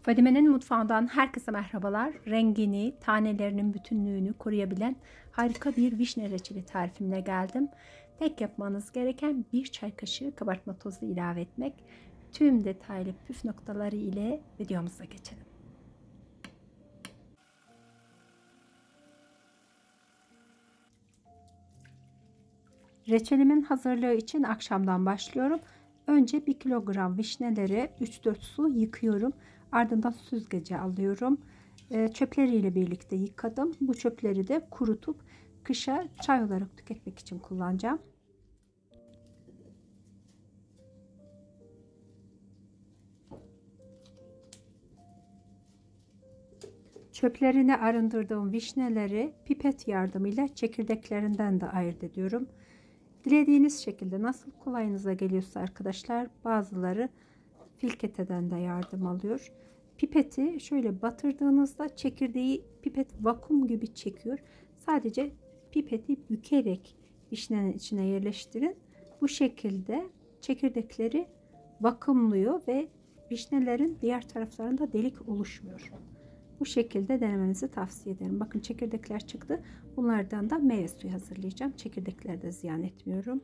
Fadime'nin mutfağından herkese merhabalar. Rengini, tanelerinin bütünlüğünü koruyabilen harika bir vişne reçeli tarifimle geldim. Tek yapmanız gereken 1 çay kaşığı kabartma tozu ilave etmek. Tüm detaylı püf noktaları ile videomuza geçelim. Reçelimin hazırlığı için akşamdan başlıyorum. Önce 1 kilogram vişneleri 3-4 su yıkıyorum. Ardından süzgece alıyorum. Çöpleriyle birlikte yıkadım. Bu çöpleri de kurutup kışa çay olarak tüketmek için kullanacağım. Çöplerini arındırdığım vişneleri pipet yardımıyla çekirdeklerinden de ayırt ediyorum. Dilediğiniz şekilde nasıl kolayınıza geliyorsa arkadaşlar, bazıları filketeden de yardım alıyor. Pipeti şöyle batırdığınızda çekirdeği pipet vakum gibi çekiyor. Sadece pipeti bükerek vişnenin içine yerleştirin. Bu şekilde çekirdekleri vakumluyor ve vişnelerin diğer taraflarında delik oluşmuyor. Bu şekilde denemenizi tavsiye ederim. Bakın çekirdekler çıktı. Bunlardan da meyve suyu hazırlayacağım. Çekirdekleri de ziyan etmiyorum.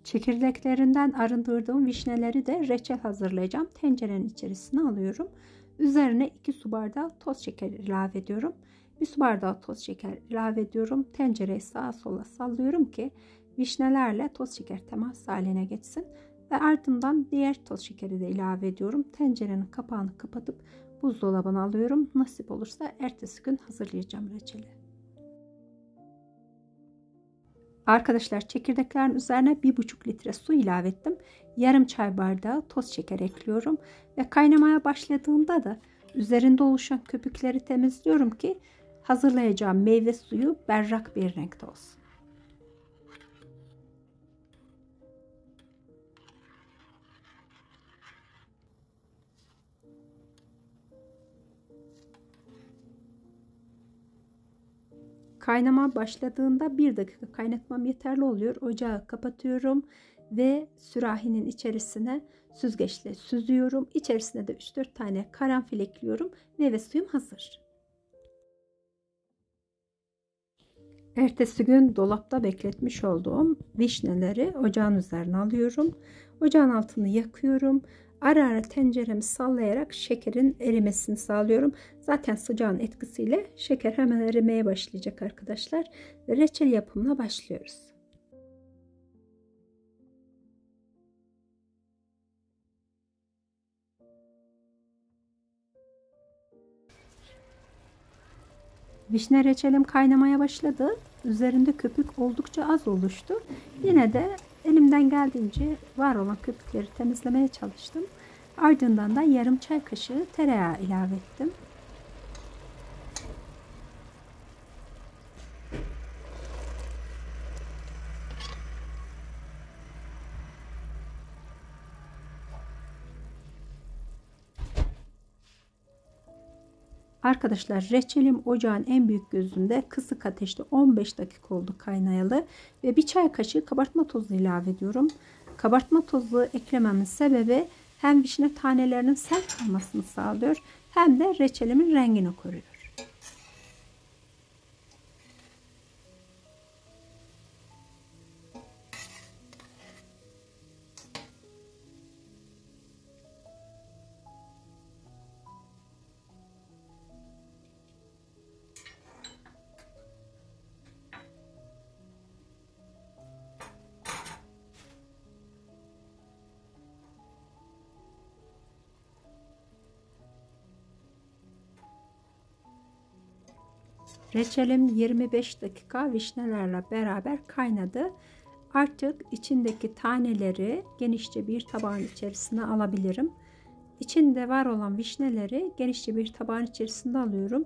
Çekirdeklerinden arındırdığım vişneleri de reçel hazırlayacağım. Tencerenin içerisine alıyorum. Üzerine 2 su bardağı toz şeker ilave ediyorum. 1 su bardağı toz şeker ilave ediyorum. Tencereyi sağa sola sallıyorum ki vişnelerle toz şeker temas haline geçsin. Ve ardından diğer toz şekeri de ilave ediyorum. Tencerenin kapağını kapatıp buzdolabına alıyorum. Nasip olursa ertesi gün hazırlayacağım reçeli. Arkadaşlar, çekirdeklerin üzerine 1,5 litre su ilave ettim. Yarım çay bardağı toz şeker ekliyorum. Ve kaynamaya başladığında da üzerinde oluşan köpükleri temizliyorum ki hazırlayacağım meyve suyu berrak bir renkte olsun. Kaynama başladığında 1 dakika kaynatmam yeterli oluyor. Ocağı kapatıyorum ve sürahinin içerisine süzgeçle süzüyorum. İçerisine de 3-4 tane karanfil ekliyorum. Meyve suyum hazır. Ertesi gün dolapta bekletmiş olduğum vişneleri ocağın üzerine alıyorum. Ocağın altını yakıyorum. Ara ara tenceremi sallayarak şekerin erimesini sağlıyorum. Zaten sıcağın etkisiyle şeker hemen erimeye başlayacak arkadaşlar. Ve reçel yapımına başlıyoruz. Vişne reçelim kaynamaya başladı. Üzerinde köpük oldukça az oluştu. Yine de elimden geldiğince var olan köpükleri temizlemeye çalıştım. Ardından da yarım çay kaşığı tereyağı ilave ettim. Arkadaşlar, reçelim ocağın en büyük gözünde kısık ateşte 15 dakika oldu kaynayalı ve 1 çay kaşığı kabartma tozu ilave ediyorum. Kabartma tozu eklememin sebebi hem vişne tanelerinin sert kalmasını sağlıyor hem de reçelimin rengini koruyor. Reçelim 25 dakika vişnelerle beraber kaynadı. Artık içindeki taneleri genişçe bir tabağın içerisine alabilirim. İçinde var olan vişneleri genişçe bir tabağın içerisinde alıyorum.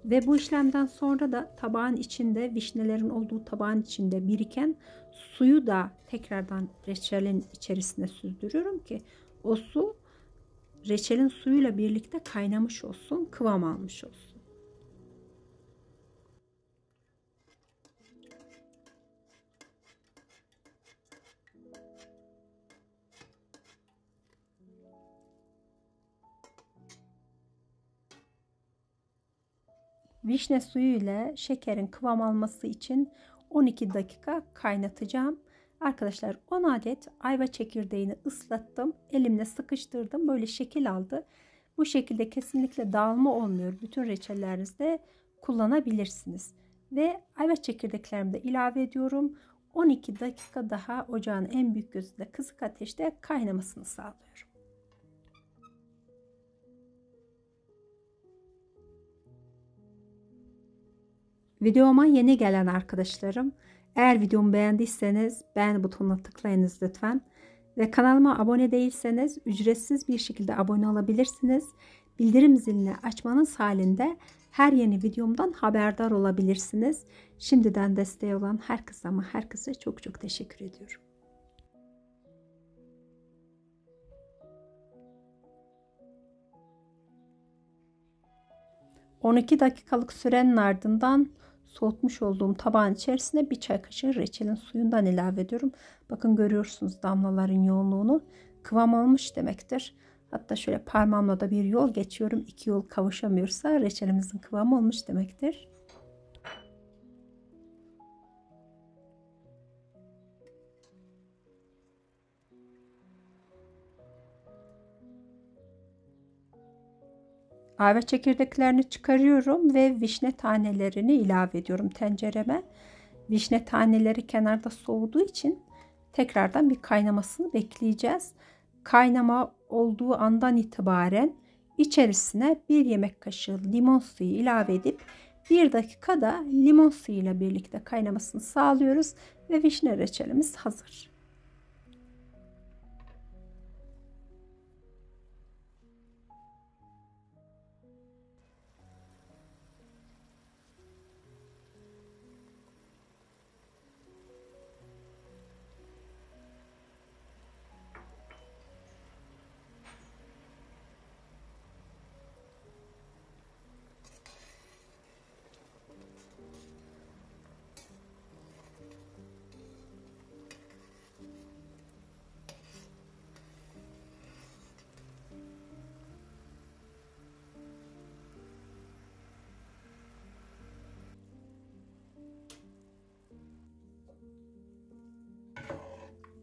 Ve bu işlemden sonra da tabağın içinde, vişnelerin olduğu tabağın içinde biriken suyu da tekrardan reçelin içerisine süzdürüyorum ki o su reçelin suyuyla birlikte kaynamış olsun, kıvam almış olsun. vişne suyu ile şekerin kıvam alması için 12 dakika kaynatacağım. Arkadaşlar 10 adet ayva çekirdeğini ıslattım. Elimle sıkıştırdım. Böyle şekil aldı. Bu şekilde kesinlikle dağılma olmuyor. Bütün reçellerinizde kullanabilirsiniz. Ve ayva çekirdeklerimi de ilave ediyorum. 12 dakika daha ocağın en büyük gözünde kısık ateşte kaynamasını sağlıyorum. Videoma yeni gelen arkadaşlarım, eğer videomu beğendiyseniz beğen butonuna tıklayınız lütfen. Ve kanalıma abone değilseniz ücretsiz bir şekilde abone olabilirsiniz. Bildirim zilini açmanız halinde her yeni videomdan haberdar olabilirsiniz. Şimdiden desteği olan herkese ama herkese çok çok teşekkür ediyorum. ...12 dakikalık sürenin ardından soğutmuş olduğum tabağın içerisine bir çay kaşığı reçelin suyundan ilave ediyorum. Bakın görüyorsunuz damlaların yoğunluğunu. Kıvam almış demektir. Hatta şöyle parmağımla da bir yol geçiyorum. İki yol kavuşamıyorsa reçelimizin kıvamı olmuş demektir. Ayva çekirdeklerini çıkarıyorum ve vişne tanelerini ilave ediyorum tencereme. Vişne taneleri kenarda soğuduğu için tekrardan bir kaynamasını bekleyeceğiz. Kaynama olduğu andan itibaren içerisine 1 yemek kaşığı limon suyu ilave edip 1 dakika da limon suyu ile birlikte kaynamasını sağlıyoruz ve vişne reçelimiz hazır.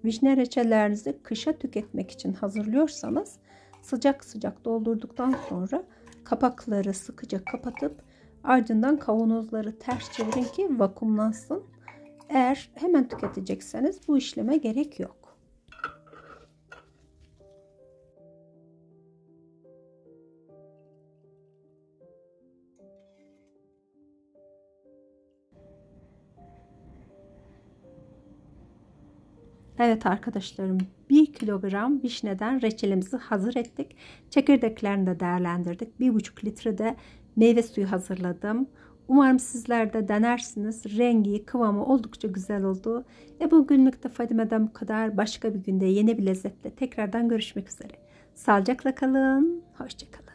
Vişne reçellerinizi kışa tüketmek için hazırlıyorsanız sıcak sıcak doldurduktan sonra kapakları sıkıca kapatıp ardından kavanozları ters çevirin ki vakumlansın. Eğer hemen tüketecekseniz bu işleme gerek yok. Evet arkadaşlarım, 1 kilogram vişneden reçelimizi hazır ettik. Çekirdeklerini de değerlendirdik. 1,5 litre de meyve suyu hazırladım. Umarım sizler de denersiniz. Rengi, kıvamı oldukça güzel oldu. Bugünlük de Fadime'den bu kadar. Başka bir günde yeni bir lezzetle tekrardan görüşmek üzere. Sağlıcakla kalın. Hoşça kalın.